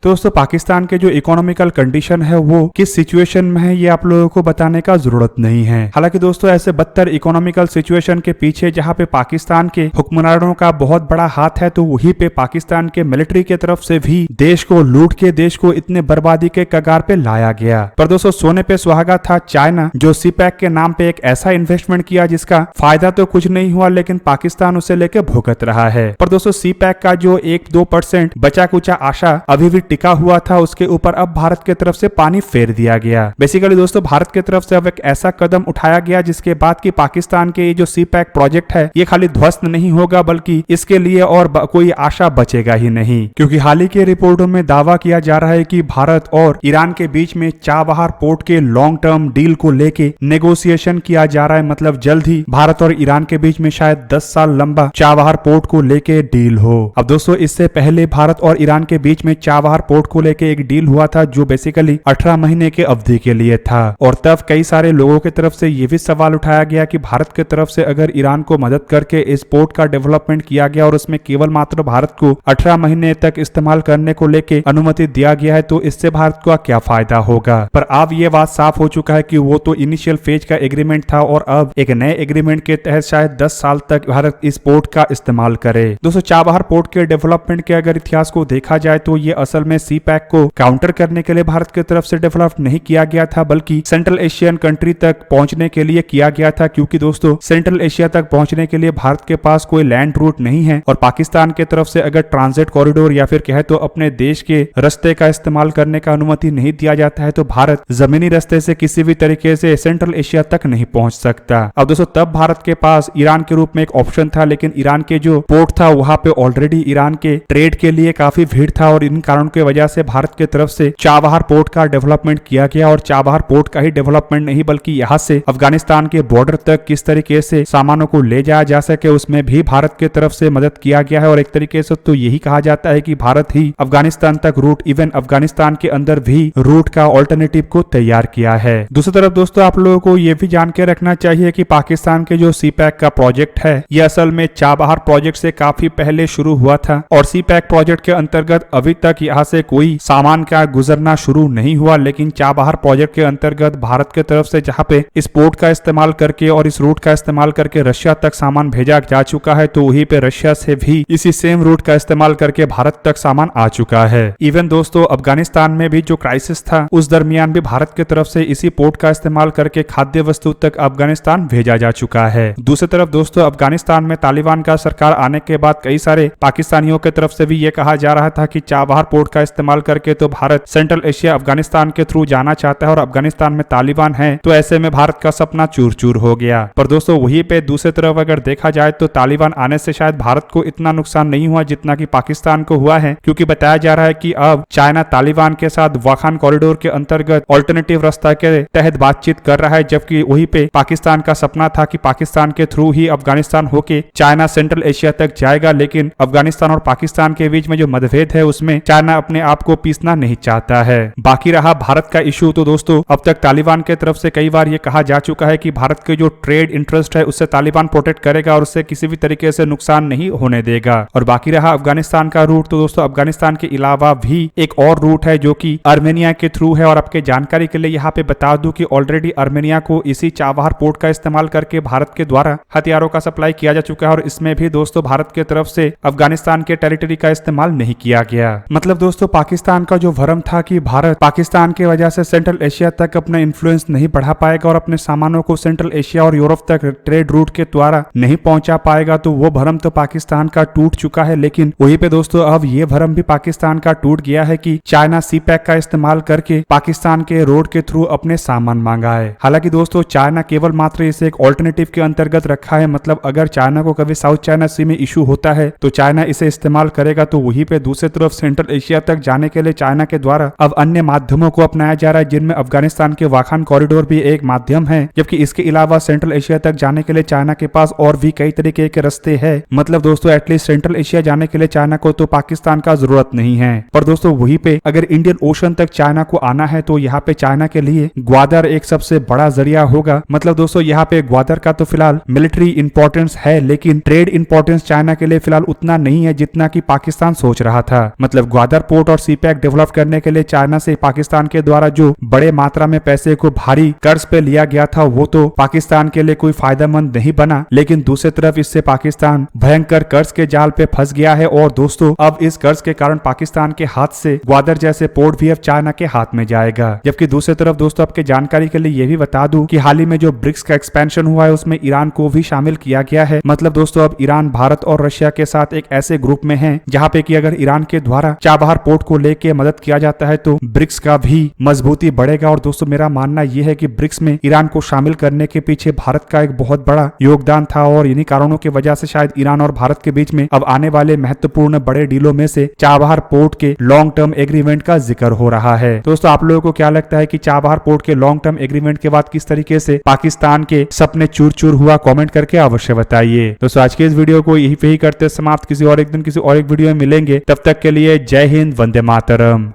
तो दोस्तों पाकिस्तान के जो इकोनॉमिकल कंडीशन है वो किस सिचुएशन में है ये आप लोगों को बताने का जरूरत नहीं है। हालांकि दोस्तों ऐसे बदतर इकोनॉमिकल सिचुएशन के पीछे जहाँ पे पाकिस्तान के हुक्मरानों का बहुत बड़ा हाथ है, तो वहीं पे पाकिस्तान के मिलिट्री के तरफ से भी देश को लूट के देश को इतने बर्बादी के कगार पे लाया गया। पर दोस्तों सोने पे सुहागा था चाइना, जो सीपैक के नाम पे एक ऐसा इन्वेस्टमेंट किया जिसका फायदा तो कुछ नहीं हुआ, लेकिन पाकिस्तान उसे लेके भुगत रहा है। पर दोस्तों सीपैक का जो 1-2% बचा कुचा आशा अभी भी टिका हुआ था, उसके ऊपर अब भारत के तरफ से पानी फेर दिया गया। बेसिकली दोस्तों भारत के तरफ से अब एक ऐसा कदम उठाया गया जिसके बाद कि पाकिस्तान के ये जो सीपैक प्रोजेक्ट है ये खाली ध्वस्त नहीं होगा, बल्कि इसके लिए और कोई आशा बचेगा ही नहीं। क्योंकि हाल ही के रिपोर्टों में दावा किया जा रहा है कि भारत और ईरान के बीच में चाबहार पोर्ट के लॉन्ग टर्म डील को लेके नेगोशिएशन किया जा रहा है। मतलब जल्द ही भारत और ईरान के बीच में शायद 10 साल लंबा चाबहार पोर्ट को लेके डील हो। अब दोस्तों इससे पहले भारत और ईरान के बीच में चाबहार पोर्ट को लेके एक डील हुआ था जो बेसिकली 18 महीने के अवधि के लिए था। और तब कई सारे लोगों की तरफ से ये भी सवाल उठाया गया कि भारत की तरफ से अगर ईरान को मदद करके इस पोर्ट का डेवलपमेंट किया गया और उसमें केवल मात्र भारत को 18 महीने तक इस्तेमाल करने को लेके अनुमति दिया गया है, तो इससे भारत को क्या फायदा होगा। पर अब ये बात साफ हो चुका है कि वो तो इनिशियल फेज का एग्रीमेंट था और अब एक नए एग्रीमेंट के तहत शायद 10 साल तक भारत इस पोर्ट का इस्तेमाल करे। दोस्तों चाबहार पोर्ट के डेवलपमेंट के अगर इतिहास को देखा जाए तो ये असल में सीपैक को काउंटर करने के लिए भारत की तरफ से डेवलप नहीं किया गया था, बल्कि सेंट्रल एशियन कंट्री तक पहुंचने के लिए किया गया था। क्योंकि दोस्तों सेंट्रल एशिया तक पहुंचने के लिए भारत के पास कोई लैंड रूट नहीं है और पाकिस्तान के तरफ से अगर ट्रांजिट कॉरिडोर या फिर कहे तो अपने देश के रास्ते का इस्तेमाल करने का अनुमति नहीं दिया जाता है, तो भारत जमीनी रास्ते से किसी भी तरीके से सेंट्रल एशिया तक नहीं पहुंच सकता। अब दोस्तों तब भारत के पास ईरान के रूप में एक ऑप्शन था, लेकिन ईरान के जो पोर्ट था वहां पे ऑलरेडी ईरान के ट्रेड के लिए काफी भीड़ था और इन कारणों की वजह से भारत की तरफ से चाबहार पोर्ट का डेवलपमेंट किया गया। और चाबहार पोर्ट का ही डेवलपमेंट नहीं बल्कि यहाँ से अफगानिस्तान के बॉर्डर तक किस तरीके से सामानों को ले जाया जा सके उसमें भी भारत की तरफ से मदद किया गया है। और एक तरीके से तो यही कहा जाता है कि भारत ही अफगानिस्तान तक रूट, इवन अफगानिस्तान के अंदर भी रूट का ऑल्टरनेटिव को तैयार किया है। दूसरी तरफ दोस्तों आप लोगों को यह भी जान के रखना चाहिए कि पाकिस्तान के जो सीपैक का प्रोजेक्ट है ये असल में चाबहार प्रोजेक्ट से काफी पहले शुरू हुआ था और सीपैक प्रोजेक्ट के अंतर्गत अभी तक यहाँ से कोई सामान का गुजरना शुरू नहीं हुआ। लेकिन चाबहार प्रोजेक्ट के अंतर्गत भारत के तरफ से जहाँ पे इस पोर्ट का इस्तेमाल करके और इस रूट का इस्तेमाल करके रशिया तक सामान भेजा जा चुका है, तो वहीं पे रशिया से भी इसी सेम रूट का इस्तेमाल करके भारत तक सामान आ चुका है। इवन दोस्तों अफगानिस्तान में भी जो क्राइसिस था उस दरमियान भी भारत की तरफ से इसी पोर्ट का इस्तेमाल करके खाद्य वस्तु तक अफगानिस्तान भेजा जा चुका है। दूसरी तरफ दोस्तों अफगानिस्तान में तालिबान का सरकार आने के बाद कई सारे पाकिस्तानियों की तरफ से भी ये कहा जा रहा था कि चाबहार पोर्ट का इस्तेमाल करके तो भारत सेंट्रल एशिया अफगानिस्तान के थ्रू जाना चाहता है और अफगानिस्तान में तालिबान है, तो ऐसे में भारत का सपना चूर चूर हो गया। पर दोस्तों वहीं पे दूसरी तरफ अगर देखा जाए तो तालिबान आने से शायद भारत को इतना नुकसान नहीं हुआ जितना कि पाकिस्तान को हुआ है, क्योंकि बताया जा रहा है कि अब चाइना तालिबान के साथ वाखान कॉरिडोर के अंतर्गत ऑल्टरनेटिव रास्ता के तहत बातचीत कर रहा है, जबकि वहीं पे पाकिस्तान का सपना था कि पाकिस्तान के थ्रू ही अफगानिस्तान होके चाइना सेंट्रल एशिया तक जाएगा। लेकिन अफगानिस्तान और पाकिस्तान के बीच में जो मतभेद है उसमें चाइना अपने आप को पीसना नहीं चाहता है। बाकी रहा भारत का इशू, तो दोस्तों अब तक तालिबान के तरफ से कई बार ये कहा जा चुका है कि भारत के जो ट्रेड इंटरेस्ट है उससे तालिबान प्रोटेक्ट करेगा और उससे किसी भी तरीके से नुकसान नहीं होने देगा। और बाकी रहा अफगानिस्तान का रूट, तो दोस्तों अफगानिस्तान के अलावा भी एक और रूट है जो कि आर्मेनिया के थ्रू है। और आपके जानकारी के लिए यहाँ पे बता दूं कि ऑलरेडी आर्मेनिया को इसी चाबहार पोर्ट का इस्तेमाल करके भारत के द्वारा हथियारों का सप्लाई किया जा चुका है और इसमें भी दोस्तों भारत की तरफ से अफगानिस्तान के टेरिटरी का इस्तेमाल नहीं किया गया। मतलब दोस्तों पाकिस्तान का जो भ्रम था कि भारत पाकिस्तान की वजह से सेंट्रल एशिया तक अपना इन्फ्लुएंस नहीं बढ़ा पाएगा और अपने सामानों को सेंट्रल एशिया और यूरोप तक ट्रेड रूट के द्वारा नहीं पहुंचा पाएगा, तो वो भ्रम तो पाकिस्तान का टूट चुका है। लेकिन वहीं पे दोस्तों अब ये भ्रम भी पाकिस्तान का टूट गया है कि चाइना सीपैक का इस्तेमाल करके पाकिस्तान के रोड के थ्रू अपने सामान मांगा है। हालांकि दोस्तों चाइना केवल मात्र इसे एक ऑल्टरनेटिव के अंतर्गत रखा है। मतलब अगर चाइना को कभी साउथ चाइना सी में इशू होता है तो चाइना इसे इस्तेमाल करेगा, तो वहीं पे दूसरी तरफ सेंट्रल एशिया तक जाने के लिए चाइना के द्वारा अब अन्य माध्यमों को अपनाया जा रहा है, जिनमें अफगानिस्तान के वाखान कॉरिडोर भी एक माध्यम है। जबकि इसके अलावा सेंट्रल एशिया तक जाने के लिए चाइना के पास और भी कई तरीके के रास्ते हैं। मतलब दोस्तों एटलीस्ट सेंट्रल एशिया जाने के लिए चाइना को तो पाकिस्तान का जरूरत नहीं है। पर दोस्तों वहीं पे अगर इंडियन ओशन तक चाइना को आना है तो यहाँ पे चाइना के लिए ग्वादर एक सबसे बड़ा जरिया होगा। मतलब दोस्तों यहाँ पे ग्वादर का तो फिलहाल मिलिट्री इंपॉर्टेंस है, लेकिन ट्रेड इंपॉर्टेंस चाइना के लिए फिलहाल उतना नहीं है जितना कि पाकिस्तान सोच रहा था। मतलब ग्वादर पोर्ट और सी पैक डेवलप करने के लिए चाइना से पाकिस्तान के द्वारा जो बड़े मात्रा में पैसे को भारी कर्ज पे लिया गया था वो तो पाकिस्तान के लिए कोई फायदेमंद नहीं बना, लेकिन दूसरी तरफ इससे पाकिस्तान भयंकर कर्ज के जाल पे फंस गया है। और दोस्तों अब इस कर्ज के कारण पाकिस्तान के हाथ से ग्वादर जैसे पोर्ट भी अब चाइना के हाथ में जाएगा। जबकि दूसरी तरफ दोस्तों आपके जानकारी के लिए ये भी बता दूं कि हाल ही में जो ब्रिक्स का एक्सपेंशन हुआ है उसमें ईरान को भी शामिल किया गया है। मतलब दोस्तों अब ईरान भारत और रशिया के साथ एक ऐसे ग्रुप में है जहाँ पे कि अगर ईरान के द्वारा चाबहार पोर्ट को लेके मदद किया जाता है तो ब्रिक्स का भी मजबूती बढ़ेगा। और दोस्तों मेरा मानना यह है कि ब्रिक्स में ईरान को शामिल करने के पीछे भारत का एक बहुत बड़ा योगदान था और इन्हीं कारणों की वजह से शायद ईरान और भारत के बीच में अब आने वाले महत्वपूर्ण बड़े डीलों में से चाबहार पोर्ट के लॉन्ग टर्म एग्रीमेंट का जिक्र हो रहा है। दोस्तों आप लोगों को क्या लगता है कि चाबहार पोर्ट के लॉन्ग टर्म एग्रीमेंट के बाद किस तरीके से पाकिस्तान के सपने चूर चूर हुआ, कमेंट करके अवश्य बताइए। दोस्तों आज के इस वीडियो को यही पे ही करते समाप्त, किसी और एक दिन किसी और एक वीडियो में मिलेंगे। तब तक के लिए जय हिंद, वंदे मातरम।